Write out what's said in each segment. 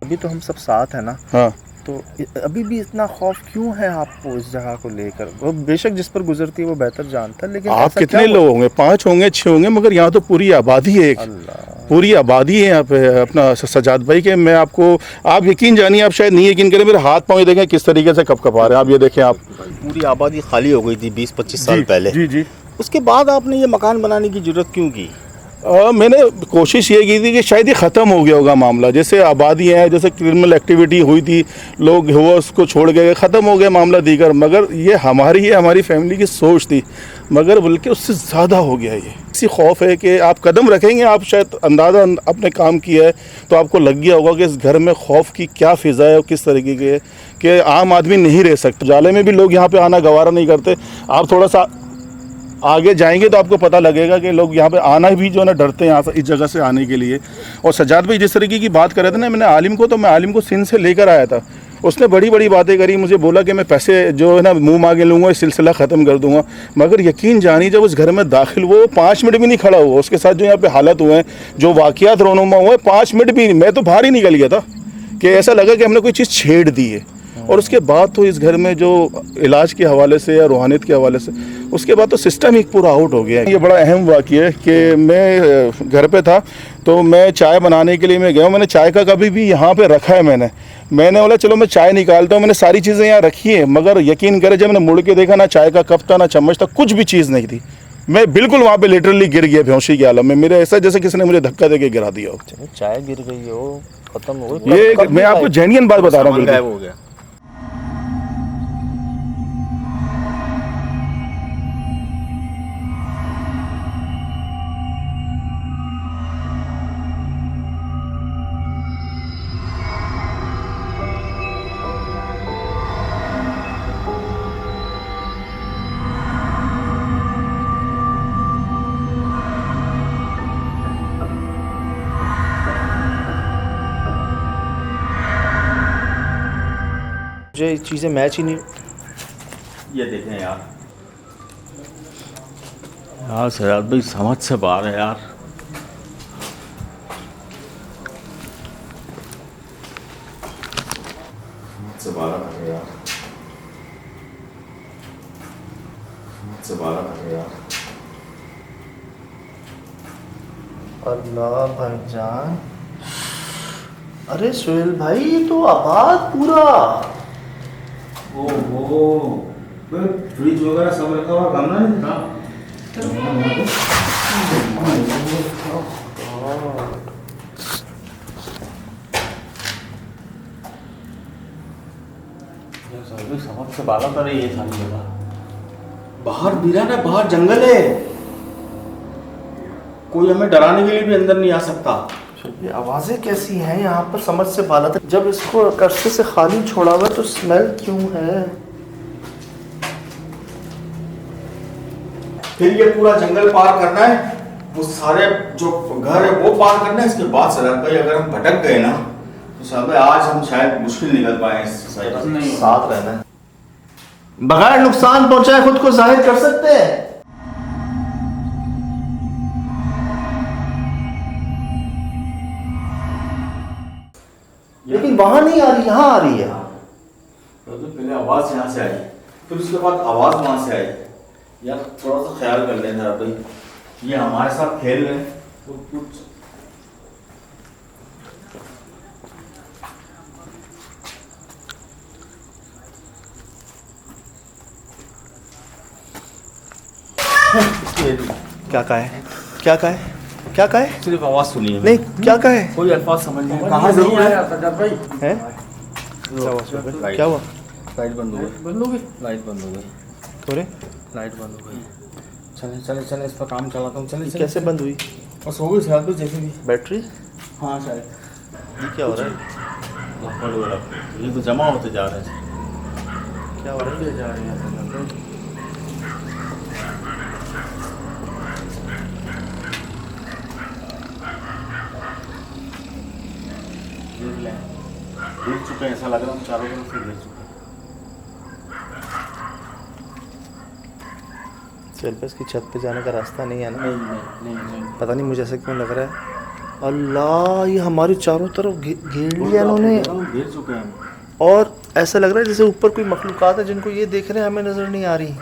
अभी तो हम सब साथ हैं ना। हाँ, तो अभी भी इतना खौफ क्यों है आपको इस जगह को लेकर? वो बेशक जिस पर गुजरती है वो बेहतर जानता है, लेकिन आप ऐसा क्या कितने हुआ? लोग होंगे? 5 होंगे, 6 होंगे, मगर यहाँ तो पूरी आबादी है, एक अल्लाह। पूरी आबादी है यहाँ पे। अपना सजाद भाई के मैं आपको, आप यकीन जानिए, आप शायद नहीं यकीन करें, मेरे हाथ पाँव देखें किस तरीके से कपकपा रहे हैं। आप ये देखें आप। पूरी आबादी खाली हो गई थी 20-25 साल जी पहले। जी जी। उसके बाद आपने ये मकान बनाने की जरूरत क्यों की? मैंने कोशिश ये की थी कि शायद ये ख़त्म हो गया होगा मामला, जैसे आबादी है, जैसे क्रिमिनल एक्टिविटी हुई थी, लोग हुआ उसको छोड़ गए, ख़त्म हो गया मामला दीगर। मगर ये हमारी फैमिली की सोच थी, मगर बल्कि उससे ज़्यादा हो गया ये। इसी खौफ है कि आप कदम रखेंगे, आप शायद अंदाज़ा अपने काम किया है तो आपको लग गया होगा कि इस घर में खौफ की क्या फ़िज़ा है और किस तरीके के, कि आम आदमी नहीं रह सकता। जाले में भी लोग यहाँ पे आना गवारा नहीं करते। आप थोड़ा सा आगे जाएंगे तो आपको पता लगेगा कि लोग यहाँ पे आना भी जो है ना डरते हैं यहाँ से, इस जगह से आने के लिए। और सज्जाद भाई जिस तरीके की बात कर रहे थे ना, मैं आलिम को सिंध से लेकर आया था। उसने बड़ी बड़ी बातें करी, मुझे बोला कि मैं पैसे जो है ना मुंह मांगे लूँगा, इस सिलसिला ख़त्म कर दूँगा। मगर यकीन जानिए, जब उस घर में दाखिल वो 5 मिनट भी नहीं खड़ा हुआ। उसके साथ जो यहाँ पे हालत हुए हैं, जो वाक़यात रोनुमा हुए, 5 मिनट भी नहीं, मैं तो बाहर ही निकल गया था कि ऐसा लगा कि हमने कोई चीज़ छेड़ दी है। और उसके बाद तो इस घर में जो इलाज के हवाले से या रूहानियत के हवाले से, उसके बाद तो सिस्टम ही पूरा आउट हो गया है। ये बड़ा अहम वाक़या है कि मैं घर पे था तो मैं चाय बनाने के लिए मैं गया हूँ। मैंने चाय का कभी भी यहाँ पे रखा है, मैंने बोला चलो मैं चाय निकालता हूँ। मैंने सारी चीज़ें यहाँ रखी है, मगर यकीन करें जब मैंने मुड़ के देखा, ना चाय का कप था, ना चम्मच था, कुछ भी चीज़ नहीं थी। मैं बिल्कुल वहाँ पे लिटरली गिर गया बेहोशी के आलम में। मेरे ऐसा जैसे किसी ने मुझे धक्का दे के गिरा दिया हो। चलो चाय गिर गई हो, खत्म हो गई। ये मैं आपको जेन्युइन बात बता रहा हूँ। गायब हो गया। मुझे ये चीज़ें मैच ही नहीं। ये देखें यार, सजाद भाई समझ से बाहर है यार। समझ से बाहर है यार, समझ से बाहर है यार। अल्लाह भाईजान, अरे सुहेल भाई, ये तो आबाद पूरा। ओहो, फ्रिज वगैरह सब रखा हुआ, काम ना नहीं था। समझ से बाला कर रही है सारी जगह। बाहर वीरान है, बाहर जंगल है, कोई हमें डराने के लिए भी अंदर नहीं आ सकता। ये आवाज़ें कैसी हैं यहाँ पर? समझ से बाला था। जब इसको कर्से से खाली छोड़ा हुआ तो स्मेल क्यों है? फिर ये पूरा जंगल पार करना है, वो सारे जो घर है वो पार करना है। इसके बाद सजाद भाई अगर हम भटक गए ना तो सजाद भाई आज हम शायद मुश्किल निकल पाए इस सोसाइटी से। साथ रहना है, बगैर नुकसान पहुंचाए खुद को जाहिर कर सकते हैं। लेकिन वहां नहीं आ रही, यहाँ आ रही है। तो पहले आवाज यहाँ से आई, फिर उसके बाद आवाज वहां से आई। यार थोड़ा सा ख्याल कर लेना भाई, ये हमारे साथ खेल रहे हैं तो कुछ। क्या कहा है? क्या कहा है? क्या कहा है? सिर्फ आवाज सुनी है, नहीं, क्या कहा है? कोई अल्फाज समझ नहीं कहाँ जरूर है। हैं? क्या हुआ? लाइट बंद हो गई, बंद हो गई, लाइट बंद हो गई। थोड़े लाइट बंद हो गई। चले चले चले, इस पर काम चलाता हूँ। चले चले। कैसे बंद हुई? बस हो गई शायद कुछ जैसे भी। बैटरी? हाँ शायद। ये क्या हो रहा है? ये तो जमा होते जा रहे हैं। क्या हो रहा है? जा रहे हैं गिर चुके हैं, ऐसा लग रहा है हम चारों तरफ से गिर चुके हैं। सेल्फेस की छत पे जाने का रास्ता नहीं है ना? नहीं नहीं नहीं नहीं, पता नहीं मुझे ऐसा क्यों लग रहा है। अल्लाह, ये हमारी चारों तरफ घेर लिया इन्होंने। घेर चुके हैं। और ऐसा लग रहा है जैसे ऊपर कोई मखलूक़ात है जिनको ये देख रहे हैं, हमें नज़र नहीं आ रही।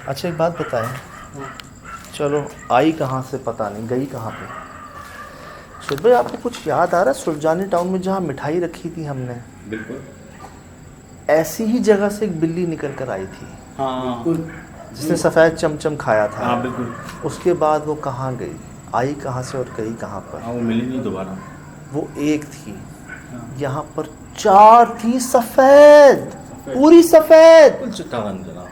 अच्छा एक बात बताएं, चलो आई कहाँ से पता नहीं, गई कहाँ पे? सुबह भाई आपको कुछ याद आ रहा है सुरजानी टाउन में जहाँ मिठाई रखी थी हमने, बिल्कुल ऐसी ही जगह से एक बिल्ली निकल कर आई थी। हाँ जिसने सफ़ेद चमचम खाया था। हाँ बिल्कुल। उसके बाद वो कहाँ गई, आई कहाँ से और गई कहाँ पर? हाँ वो मिली नहीं दोबारा। वो एक थी, यहाँ पर 4 थी सफ़ेद, पूरी सफ़ेद, चिट्टावन जनाब,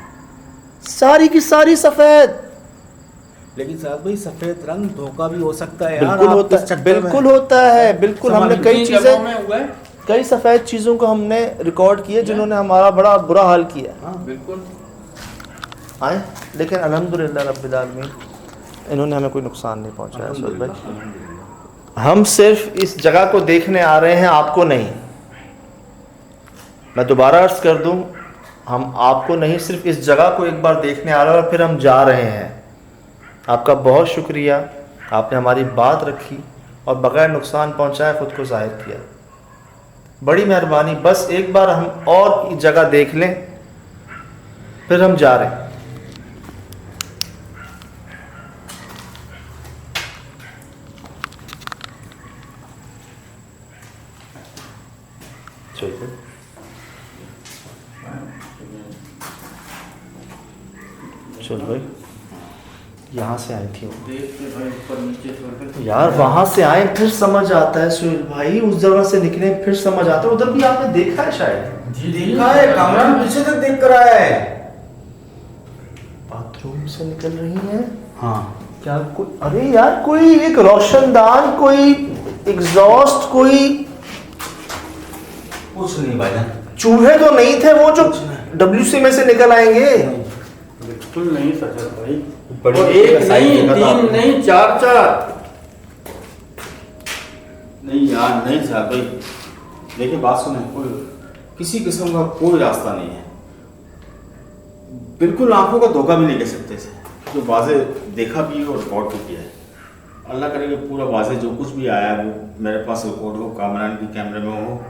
सारी की सारी सफ़ेद। लेकिन साहब भाई सफेद रंग धोखा भी हो सकता है यार। बिल्कुल होता है, बिल्कुल होता है, बिल्कुल। हमने कई चीज़ें, कई सफ़ेद चीज़ों को हमने रिकॉर्ड किए जिन्होंने हमारा बड़ा बुरा हाल किया। हाँ बिल्कुल आए, लेकिन अल्हम्दुलिल्लाह रब्बिल आलमीन इन्होंने हमें कोई नुकसान नहीं पहुंचाया। सुहेल भाई, हम सिर्फ इस जगह को देखने आ रहे हैं, आपको नहीं। मैं दोबारा अर्ज़ कर दूं, हम आपको नहीं, सिर्फ इस जगह को एक बार देखने आ रहे हैं और फिर हम जा रहे हैं। आपका बहुत शुक्रिया, आपने हमारी बात रखी और बग़ैर नुकसान पहुंचाए ख़ुद को ज़ाहिर किया, बड़ी मेहरबानी। बस एक बार हम और जगह देख लें, फिर हम जा रहे हैं। चलिए चल भाई, यहाँ से आई थी वो। यार वहाँ से आए फिर समझ आता है सुहेल भाई, उस जगह से निकले फिर समझ आता है। उधर भी आपने देखा है शायद? जी देखा है, कमरा में पीछे तक देख कर आया है। बाथरूम से निकल रही है। हाँ क्या कोई, अरे यार कोई एक रोशनदान, कोई एग्जॉस्ट, कोई कुछ नहीं भाईजान। चूहे तो नहीं थे वो जो WC में से निकल आएंगे? बिल्कुल नहीं सजल भाई, बड़ी एक नहीं, 3 नहीं, 4 नहीं यार, नहीं साहब भाई, देखिए बात सुने, कोई किसी किस्म का कोई रास्ता नहीं है। बिल्कुल आंखों का धोखा भी नहीं कह सकते इसे, जो वाज़े देखा भी है और रिकॉर्ड भी किया है। अल्लाह करे कि पूरा वाज़े जो कुछ भी आया है वो मेरे पास रिकॉर्ड हो, कामरान की कैमरे में हो,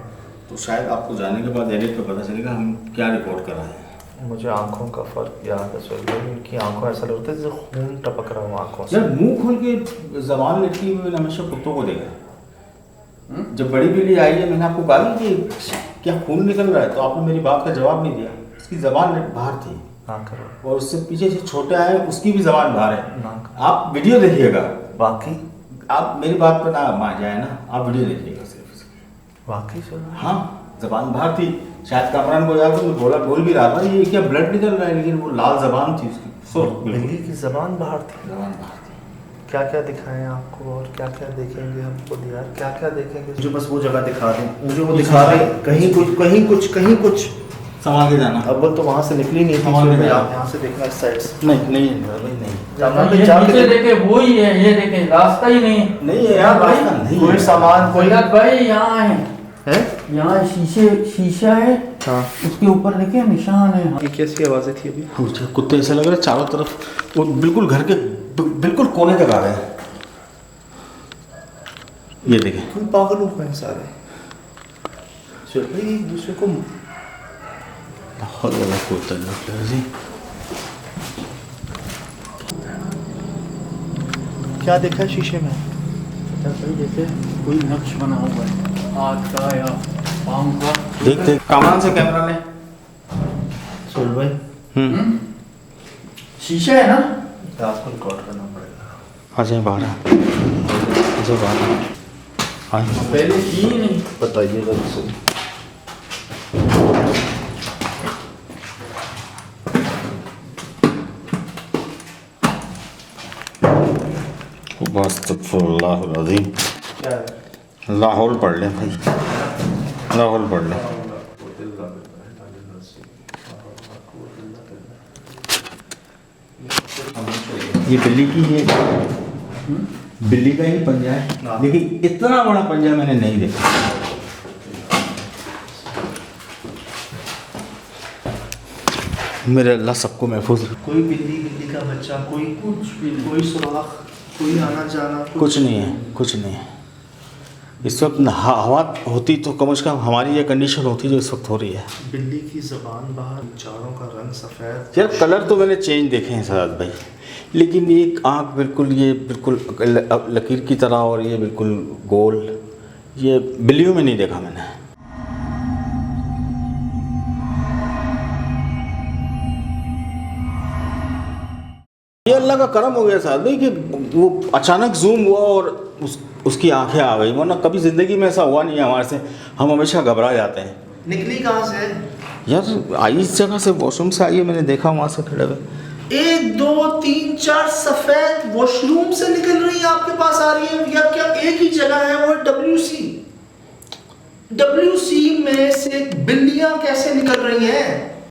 तो शायद आपको जाने के बाद एडिट पर पता चलेगा हम क्या रिकॉर्ड कर रहे हैं। मुझे आंखों का फ़र्क याद है सुहेल भाई, उनकी आंखों ऐसा लगता है जैसे खून टपक रहा हो आंखों से। यार मुंह खोल के जबान लटकी हुई मैंने हमेशा कुत्तों को देखा है। जब बड़ी बिल्ली आई है मैंने आपको कहा कि क्या खून निकल रहा है, तो आपने मेरी बात का जवाब नहीं दिया। उसकी जबान बाहर थी ना करो, और उससे पीछे से छोटे आए उसकी भी जबान बाहर है। ना आप वीडियो देखिएगा, वाकई आप मेरी बात पर ना मान जाए ना, आप वीडियो देखिएगा सिर्फ। वाकई सुहेल भाई, हाँ जबान बाहर थी, शायद कामरान को याद तो बोल भी रहा था ये क्या ब्लड निकल रहा है, लेकिन वो लाल जबान थी उसकी। बिल्ली की जबान बाहर थी। जबान बाहर थी। क्या क्या दिखाएं आपको और क्या क्या देखेंगे हम खुद यार, क्या क्या देखेंगे? जो बस वो जगह दिखा दें, मुझे वो दिखा रहे, कहीं कुछ कहीं कुछ कहीं कुछ। संभाल के जाना। अव्वल तो वहाँ से निकली नहीं थी, संभाल के आप यहाँ से देखना इस साइड से। नहीं नहीं नहीं सामान पे ये जाके नीचे देखे वो ही है, ये देखे रास्ता ही नहीं है। नहीं है यार, रास्ता नहीं कोई है। सामान कोई सैयद भाई यहाँ है, यहाँ शीशा है, हाँ, उसके ऊपर देखिए निशान है। ये कैसी आवाज़ें थी अभी? मुझे कुत्ते ऐसा लग रहा है चारों तरफ वो बिल्कुल घर के बिल्कुल कोने तक आ गए हैं। ये देखें, क्यों पागल हो गए सारे? चलो एक दूसरे को बहुत ज़्यादा कुत्ता है जी। क्या देखा है शीशे में? जैसे कोई नक्श बना हुआ है, हाथ का या पाँव का। देखते कामरान से कैमरा ने। सुहेल भाई, शीशा है ना, रात को रिकॉर्ड करना पड़ेगा। आ जाए बाहर, आ जाए बाहर। पहले की ही नहीं। बताइएगा उससे। अज़ीम क्या है? लाहौल पढ़ लें भाई, लाहौल पढ़ लें। ये बिल्ली की, ये बिल्ली का ही पंजा है, लेकिन इतना बड़ा पंजा मैंने नहीं देखा। मेरे अल्लाह सबको महफूज रखे। कोई बिल्ली का बच्चा, कोई कुछ भी, कोई सुराख, कोई आना जाना कुछ नहीं है, कुछ नहीं है। इस वक्त हवा होती तो कम से कम हमारी ये कंडीशन होती जो इस वक्त हो रही है। बिल्ली की ज़बान बाहर, चारों का रंग सफ़ेद। यार कलर तो मैंने चेंज देखे हैं सजाद भाई, लेकिन ये आँख बिल्कुल, ये बिल्कुल लकीर की तरह, और ये बिल्कुल गोल, ये बिल्लियों में नहीं देखा मैंने। ये अल्लाह का करम हो गया साहब भाई कि वो अचानक जूम हुआ और उसकी आंखें आ गई, वरना कभी ज़िंदगी में ऐसा हुआ नहीं है हमारे से। हम हमेशा घबरा जाते हैं। निकली कहाँ से? यार आई इस जगह से, वॉशरूम से आई है, मैंने देखा वहाँ से खड़े हुए। 1 2 3 4 सफ़ेद वॉशरूम से निकल रही है, आपके पास आ रही है, या क्या एक ही जगह है वो WC में से बिल्लियां कैसे निकल रही हैं?